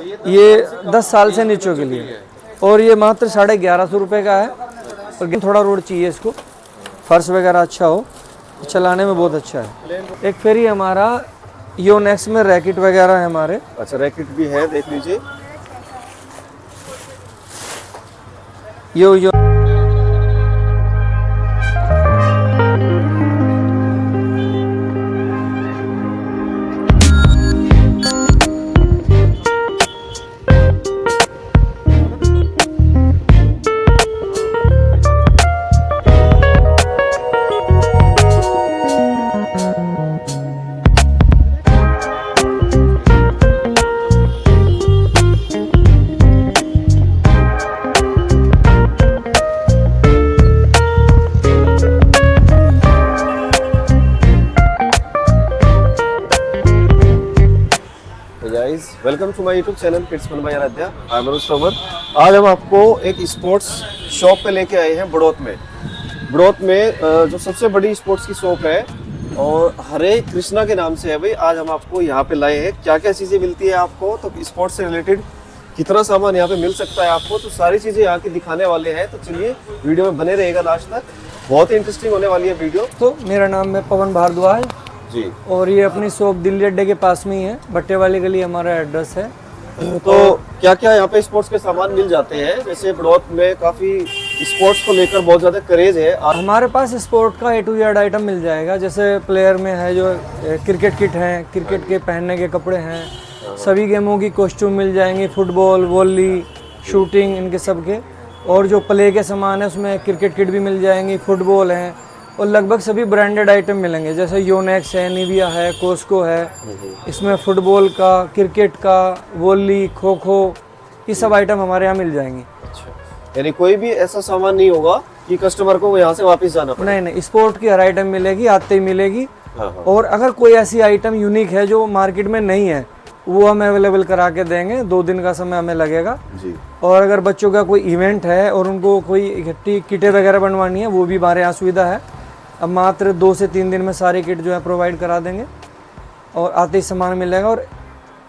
ये 10 साल से नीचों के लिए, और ये मात्र 1150 रुपये का है। और थोड़ा रोड चाहिए इसको, फर्श वगैरह अच्छा हो, चलाने में बहुत अच्छा है। एक फिर ही हमारा योनेक्स में रैकेट वगैरह है हमारे। अच्छा, रैकेट भी है, देख लीजिए। Yo welcome to my YouTube channel kids fun by Aaradhya. I am Manoj Tomar. आज हम आपको एक स्पोर्ट्स शॉप पे लेके आए हैं बड़ौत में। बड़ौत में जो सबसे बड़ी स्पोर्ट्स की शॉप है और हरे कृष्णा के नाम से है भाई। आज हम आपको यहाँ पे लाए हैं, क्या क्या चीज़ें मिलती है आपको, तो स्पोर्ट्स से रिलेटेड कितना सामान यहाँ पे मिल सकता है आपको, तो सारी चीज़ें यहाँ की दिखाने वाले हैं। तो चलिए वीडियो में बने रहेगा लास्ट तक, बहुत ही इंटरेस्टिंग होने वाली है वीडियो। तो मेरा नाम है पवन भारद्वाज जी, और ये अपनी शॉप दिल्ली अड्डे के पास में ही है, भट्टे वाली गली हमारा एड्रेस है। तो क्या क्या यहाँ पे स्पोर्ट्स के सामान मिल जाते हैं? जैसे बड़ौत में काफी स्पोर्ट्स को लेकर बहुत ज्यादा क्रेज है। हमारे पास स्पोर्ट का A to Z आइटम मिल जाएगा। जैसे प्लेयर में है जो क्रिकेट किट हैं, क्रिकेट के पहनने के कपड़े हैं, सभी गेमों की कॉस्ट्यूम मिल जाएंगे, फुटबॉल, वॉली, शूटिंग, इनके सब के। और जो प्ले के सामान है उसमें क्रिकेट किट भी मिल जाएंगी, फुटबॉल हैं, और लगभग सभी ब्रांडेड आइटम मिलेंगे। जैसे योनेक्स है, निविया है, कोस्को है। इसमें फुटबॉल का, क्रिकेट का, वॉली, खो खो, ये सब आइटम हमारे यहाँ मिल जाएंगे। अच्छा, यानी कोई भी ऐसा सामान नहीं होगा कि कस्टमर को यहाँ से वापस जाना पड़े? नहीं, स्पोर्ट की हर आइटम मिलेगी, आते ही मिलेगी। और अगर कोई ऐसी आइटम यूनिक है जो मार्केट में नहीं है, वो हम अवेलेबल करा के देंगे। 2 दिन का समय हमें लगेगा जी। और अगर बच्चों का कोई इवेंट है और उनको कोई इकट्ठी किटें वगैरह बनवानी है, वो भी हमारे यहाँ सुविधा है। अब मात्र 2 से 3 दिन में सारी किट जो है प्रोवाइड करा देंगे और आते ही सामान मिलेगा और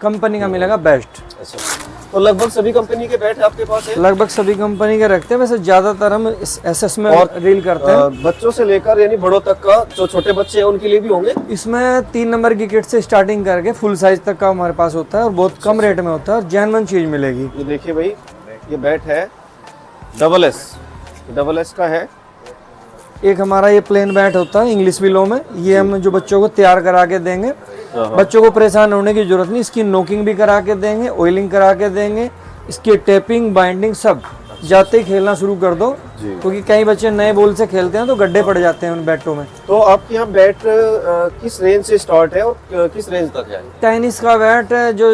कंपनी का मिलेगा बेस्ट। अच्छा, तो लगभग सभी कंपनी के बैट आपके पास है? लगभग सभी कंपनी के रखते हैं, वैसे ज़्यादातर हम SS में और डील करते हैं। बच्चों से लेकर यानी बड़ों तक का, जो छोटे बच्चे हैं उनके लिए भी होंगे? इसमें 3 नंबर की किट से स्टार्टिंग करके फुल साइज तक का हमारे पास होता है और बहुत कम रेट में होता है और जेन्युइन चीज़ मिलेगी। ये देखिए भाई, ये बैट है डबल S का है। एक हमारा ये प्लेन बैट होता है इंग्लिश विलो में, ये हम जो बच्चों को तैयार करा के देंगे। बच्चों को परेशान होने की जरूरत नहीं, इसकी नोकिंग भी करा के देंगे, ऑयलिंग करा के देंगे, इसकी टेपिंग, बाइंडिंग सब। जाते ही खेलना शुरू कर दो, क्योंकि कई बच्चे नए बॉल से खेलते हैं तो गड्ढे पड़ जाते हैं उन बैटों में। तो आपके यहाँ बैट किस रेंज से स्टार्ट है और किस रेंज तक है? टेनिस का बैट जो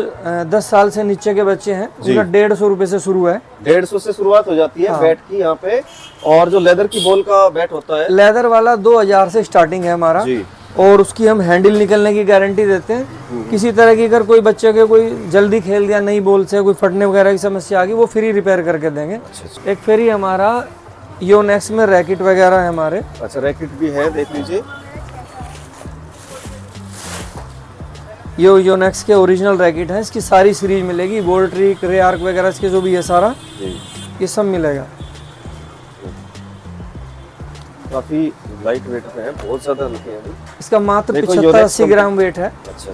10 साल से नीचे के बच्चे हैं उनका 150 रुपए से शुरू है। 150 से शुरुआत हो जाती है बैट की यहाँ पे। और जो लेदर की बॉल का बैट होता है, लेदर वाला 2000 से स्टार्टिंग है हमारा जी। और उसकी हम हैंडल निकलने की गारंटी देते हैं। किसी तरह की अगर कोई बच्चे के कोई जल्दी खेल दिया नई बॉल से, कोई फटने वगैरह की समस्या आ गई, वो फ्री रिपेयर करके देंगे। अच्छा। एक फिर ही हमारा योनेक्स में रैकेट वगैरह है हमारे। अच्छा, रैकेट भी है, देख लीजिए। ये योनेक्स के ओरिजिनल रैकेट है, इसकी सारी सीरीज मिलेगी, बॉल ट्रिक, रे आर्क वगैरह, इसके जो भी है सारा ये सब मिलेगा। काफी लाइट वेट पे है, बहुत ज्यादा हल्के हैं। इसका मात्र 75-80 ग्राम वेट है। अच्छा।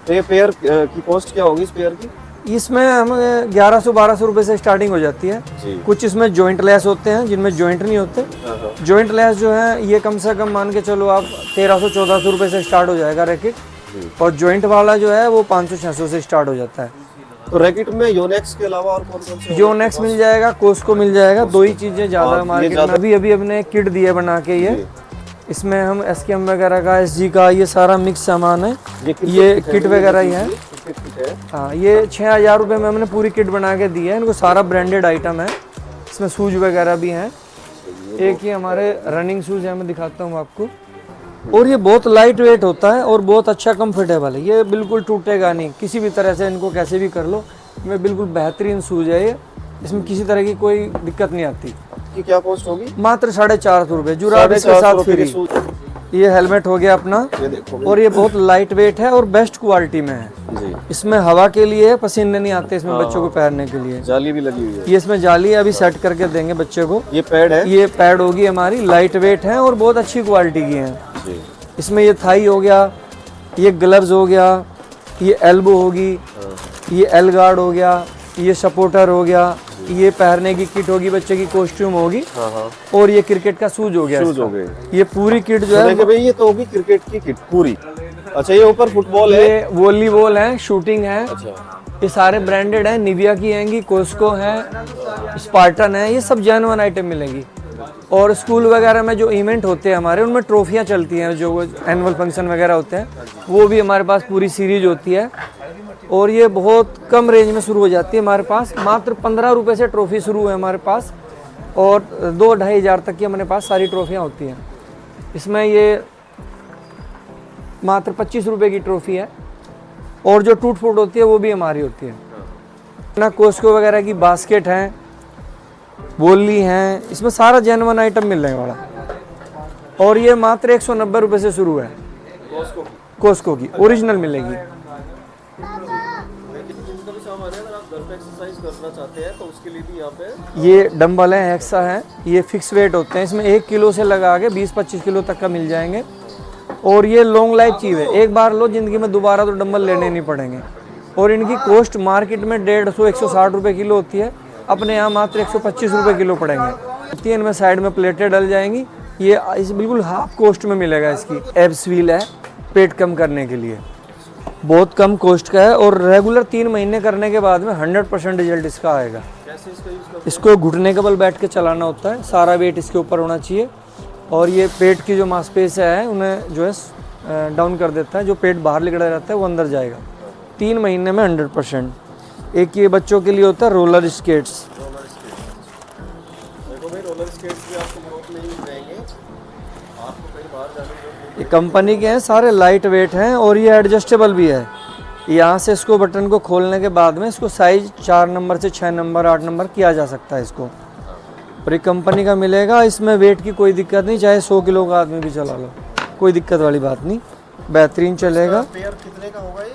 तो ये पेयर की कॉस्ट क्या होगी इस पेयर की? इसमें हम 1100-1200 रुपए से स्टार्टिंग हो जाती है। कुछ इसमें जॉइंट लेस होते हैं, जिनमें जॉइंट नहीं होते। जॉइंट लेस जो है ये कम से कम मान के चलो आप 1300-1400 रुपए से स्टार्ट हो जाएगा रैकेट। और जॉइंट वाला जो है वो 500-600 से स्टार्ट हो जाता है। तो रैकेट में योनेक्स के अलावा और कौन कौन से? योनेक्स मिल जाएगा, कोस्को मिल जाएगा, 2 ही चीजें ज्यादा मार्केट में। अभी अपने किट दिए बना के ये, इसमें हम SKM वगैरह का, SG का, ये सारा मिक्स सामान है। ये किट वगैरह ही है। हाँ, ये 6000 रुपये में हमने पूरी किट बना के दी है। इनको सारा ब्रांडेड आइटम है, इसमें शूज वगैरह भी हैं। एक ही हमारे रनिंग शूज है, मैं दिखाता हूँ आपको। और ये बहुत लाइट वेट होता है और बहुत अच्छा कंफर्टेबल है। ये बिल्कुल टूटेगा नहीं किसी भी तरह से, इनको कैसे भी कर लो। ये बिल्कुल बेहतरीन शूज है ये, इसमें किसी तरह की कोई दिक्कत नहीं आती। की क्या कॉस्ट होगी? मात्र 450 रुपये, जुराब के साथ फ्री। ये हेलमेट हो गया अपना, ये देखो और ये बहुत लाइट वेट है और बेस्ट क्वालिटी में है जी। इसमें हवा के लिए पसीने नहीं आते इसमें बच्चों को पहनने के लिए। जाली भी लगी हुई है। ये इसमें जाली अभी सेट करके देंगे बच्चे को। ये पैड है, ये पैड होगी हमारी, लाइट वेट है और बहुत अच्छी क्वालिटी की है जी। इसमें ये थाई हो गया, ये ग्लव्स हो गया, ये एल्बो होगी, ये एल गार्ड हो गया, ये सपोर्टर हो गया, ये पहनने की किट होगी, बच्चे की कॉस्ट्यूम होगी, और ये क्रिकेट का शूज हो गया। शूज हो गए। ये पूरी किट जो है भाई ये तो होगी क्रिकेट की किट पूरी। अच्छा, ये ऊपर फुटबॉल है, ये वॉलीबॉल है, शूटिंग है। अच्छा, ये सारे ब्रांडेड है, निविया की हैंगी, कोस्को है, स्पार्टन है, ये सब जेन्युइन आइटम मिलेगी। और स्कूल वगैरह में जो इवेंट होते हैं हमारे, उनमें ट्रॉफियाँ चलती हैं, जो एनुअल फंक्शन वगैरह होते हैं, वो भी हमारे पास पूरी सीरीज होती है। और ये बहुत कम रेंज में शुरू हो जाती है हमारे पास, मात्र 15 रुपये से ट्रॉफी शुरू है हमारे पास, और 2-2.5 हज़ार तक की हमारे पास सारी ट्रॉफियाँ होती हैं। इसमें ये मात्र 25 रुपये की ट्रॉफी है, और जो टूट फूट होती है वो भी हमारी होती है ना। कोस्को वगैरह की बास्केट हैं, बोली हैं, इसमें सारा जेन्युइन आइटम मिलने वाला। और ये मात्र 190 रुपये से शुरू है कोस्को की, ओरिजिनल मिलेगी। एक्सरसाइज करना चाहते हैं तो उसके लिए भी यहाँ पे ये डंबल है, हेक्सा है, ये फिक्स वेट होते हैं, इसमें 1 किलो से लगा के 20-25 किलो तक का मिल जाएंगे। और ये लॉन्ग लाइफ चीज़ है, एक बार लो जिंदगी में दोबारा तो डंबल लेने नहीं पड़ेंगे। और इनकी कॉस्ट मार्केट में 150-160 रुपये किलो होती है, अपने यहाँ मात्र 125 रुपये किलो पड़ेंगे। इनमें साइड में प्लेटें डल जाएंगी, ये इस बिल्कुल हाफ कॉस्ट में मिलेगा। इसकी एब्स व्हील है, पेट कम करने के लिए, बहुत कम कॉस्ट का है, और रेगुलर 3 महीने करने के बाद में 100% रिजल्ट इसका आएगा। कैसे इसका यूज करते हैं? इसको घुटने के बल बैठ के चलाना होता है, सारा वेट इसके ऊपर होना चाहिए, और ये पेट की जो मांसपेशियां है उन्हें जो है डाउन कर देता है, जो पेट बाहर निकला रहता है वो अंदर जाएगा 3 महीने में 100%। एक ये बच्चों के लिए होता है रोलर स्केट्स। देखो भाई, रोलर स्केट्स भी आपको ग्रोथ में ही जाएंगे, आपको कहीं बाहर जाने की जरूरत ये कंपनी के हैं, सारे लाइट वेट हैं, और ये एडजस्टेबल भी है। यहाँ से इसको बटन को खोलने के बाद में इसको साइज 4 नंबर से 6 नंबर 8 नंबर किया जा सकता है इसको। और ये कंपनी का मिलेगा, इसमें वेट की कोई दिक्कत नहीं, चाहे 100 किलो का आदमी भी चला लो, कोई दिक्कत वाली बात नहीं, बेहतरीन चलेगा। पेयर कितने का होगा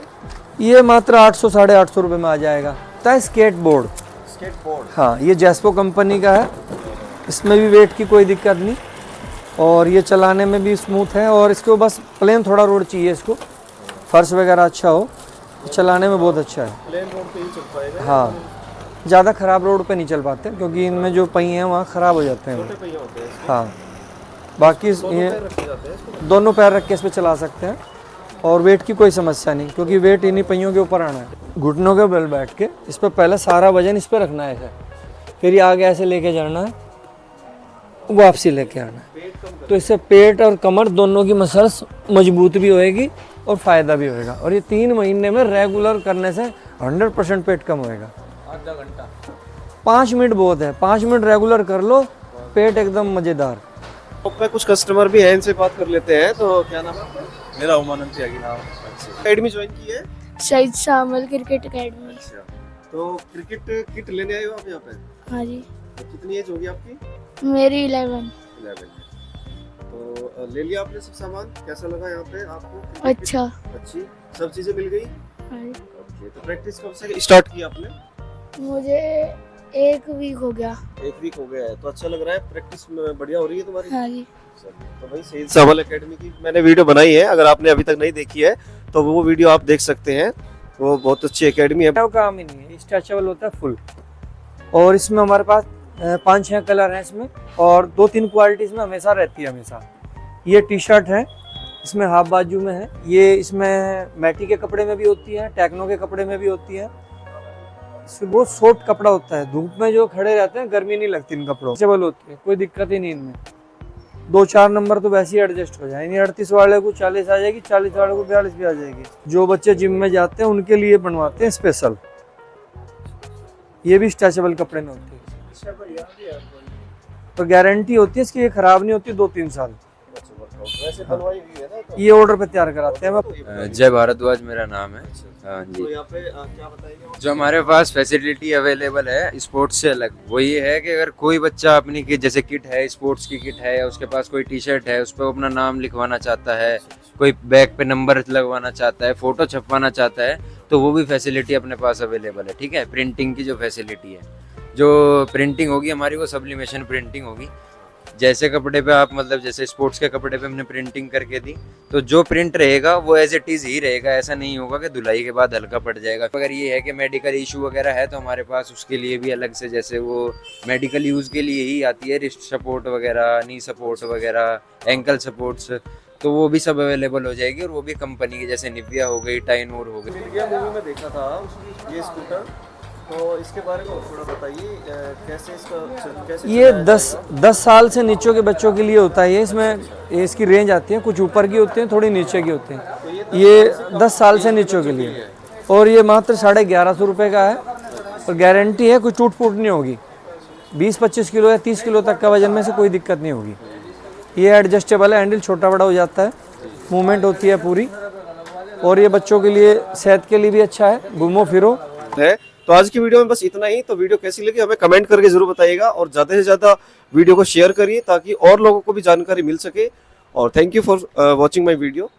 ये मात्र 800-850 रुपये में आ जाएगा। स्केट बोर्ड, स्केट बोर्ड, हाँ, ये जैस्पो कंपनी का है, इसमें भी वेट की कोई दिक्कत नहीं, और ये चलाने में भी स्मूथ है। और इसको बस प्लेन थोड़ा रोड चाहिए, इसको फर्श वगैरह अच्छा हो, चलाने में बहुत अच्छा है। प्लेन रोड पे ही चल पाएगा। हाँ, ज़्यादा ख़राब रोड पे नहीं चल पाते, क्योंकि इनमें जो पहिए हैं वहाँ ख़राब हो जाते हैं। छोटे पहिए होते हैं इसके, हाँ, बाकी ये रखे जाते हैं इसको। दोनों पैर रख के इस पर चला सकते हैं, और वेट की कोई समस्या नहीं, क्योंकि वेट इन्हीं पहियों के ऊपर आना है। घुटनों के बल बैठ के इस पर पहले सारा वजन इस पर रखना है ऐसे, फिर ये आगे ऐसे लेके जाना है, वापसी लेके आना है। तो इससे पेट और कमर दोनों की मसल्स मजबूत भी होएगी और फ़ायदा भी होएगा। और ये 3 महीने में रेगुलर करने से 100% पेट कम होएगा। आधा घंटा, 5 मिनट बहुत है, 5 मिनट रेगुलर कर लो, पेट एकदम मज़ेदार। पे कुछ कस्टमर भी हैं, इनसे बात कर लेते हैं। तो क्या नाम है आपका? मेरा उमानंद त्यागी नाम। अकेडमी ज्वाइन की है? शहीद शामल क्रिकेट एकेडमी। अच्छा, तो क्रिकेट किट लेने आए हो आप यहाँ पे? हाँ जी, तो कितनी एज होगी आपकी? मेरी 11। 11। तो ले लिया आपने सब सामान, कैसा लगा यहाँ पे आपको? अच्छा। अच्छी सब चीजें मिल गई? हाँ जी। ओके, तो प्रैक्टिस कब से स्टार्ट की आपने? मुझे 1 वीक हो गया। 1 वीक हो गया है, तो अच्छा लग रहा है, प्रैक्टिस बढ़िया हो रही है तुम्हारी? हाँ जी। तो भाई शहीद शामल एकेडमी की मैंने वीडियो बनाई है, अगर आपने अभी तक नहीं देखी है तो वो वीडियो आप देख सकते हैं। वो बहुत अच्छी एकेडमी है। काम ही नहीं है, स्ट्रेचेबल होता है फुल। और इसमें हमारे पास 5-6 कलर हैं इसमें, और 2-3 क्वालिटी इसमें हमेशा रहती है हमेशा। ये टी शर्ट है, इसमें हाफ बाजू में है, ये इसमें मैटी के कपड़े में भी होती है, टेक्नो के कपड़े में भी होती है। इसमें बहुत सॉफ्ट कपड़ा होता है, धूप में जो खड़े रहते हैं गर्मी नहीं लगती इन कपड़ों, स्ट्रेचेबल होती है, कोई दिक्कत ही नहीं इनमें। 2-4 नंबर तो वैसे ही एडजस्ट हो जाएंगे। 38 वाले को 40 आ जाएगी, 40 वाले को 42 भी आ जाएगी। जो बच्चे जिम में जाते हैं उनके लिए बनवाते हैं स्पेशल। ये भी स्ट्रेचेबल कपड़े में होती है, तो गारंटी होती है इसकी, ये खराब नहीं होती 2-3 साल। वैसे बनवाई हुई है ना तो ये ऑर्डर पे तैयार कराते हैं हम। जय भारद्वाज मेरा नाम है। हाँ जी। तो यहाँ पे क्या बताएंगे? जो हमारे पास फैसिलिटी अवेलेबल है स्पोर्ट्स से अलग, वो ये है कि अगर कोई बच्चा अपनी किट, जैसे किट है, स्पोर्ट्स की किट है, या उसके पास कोई टी शर्ट है, उस पर अपना नाम लिखवाना चाहता है, कोई बैग पे नंबर लगवाना चाहता है, फोटो छपवाना चाहता है, तो वो भी फैसिलिटी अपने पास अवेलेबल है। ठीक है, प्रिंटिंग की जो फैसिलिटी है, जो प्रिंटिंग होगी हमारी वो सब्लिमेशन प्रिंटिंग होगी। जैसे कपड़े पे आप, मतलब जैसे स्पोर्ट्स के कपड़े पे हमने प्रिंटिंग करके दी, तो जो प्रिंट रहेगा वो एज इट इज़ ही रहेगा। ऐसा नहीं होगा कि धुलाई के बाद हल्का पड़ जाएगा। अगर ये है कि मेडिकल इशू वगैरह है तो हमारे पास उसके लिए भी अलग से, जैसे वो मेडिकल यूज़ के लिए ही आती है, रिस्ट सपोर्ट वगैरह, नी सपोर्ट वगैरह, एंकल सपोर्ट्स, तो वो भी सब अवेलेबल हो जाएगी। और वो भी कंपनी की, जैसे निविया हो गई, टाइनोर हो गई। इंडिया मूवी में देखा था ये स्कूटर, तो इसके बारे में थोड़ा बताइए कैसे इसका कैसे ये 10 साल से नीचे के बच्चों के लिए होता है। ये इसमें इसकी रेंज आती है, कुछ ऊपर की होती है, थोड़ी नीचे की होती है। ये 10 साल से नीचे के लिए, और ये मात्र 1150 रुपये का है। और गारंटी है, कोई टूट फूट नहीं होगी। 20-25 किलो या 30 किलो तक का वजन में से कोई दिक्कत नहीं होगी। ये एडजस्टेबल है, हैंडल छोटा बड़ा हो जाता है, मूवमेंट होती है पूरी। और ये बच्चों के लिए, सेहत के लिए भी अच्छा है, घूमो फिरो है। तो आज की वीडियो में बस इतना ही। तो वीडियो कैसी लगी हमें कमेंट करके जरूर बताइएगा, और ज़्यादा से ज़्यादा वीडियो को शेयर करिए ताकि और लोगों को भी जानकारी मिल सके। और thank you for watching my video.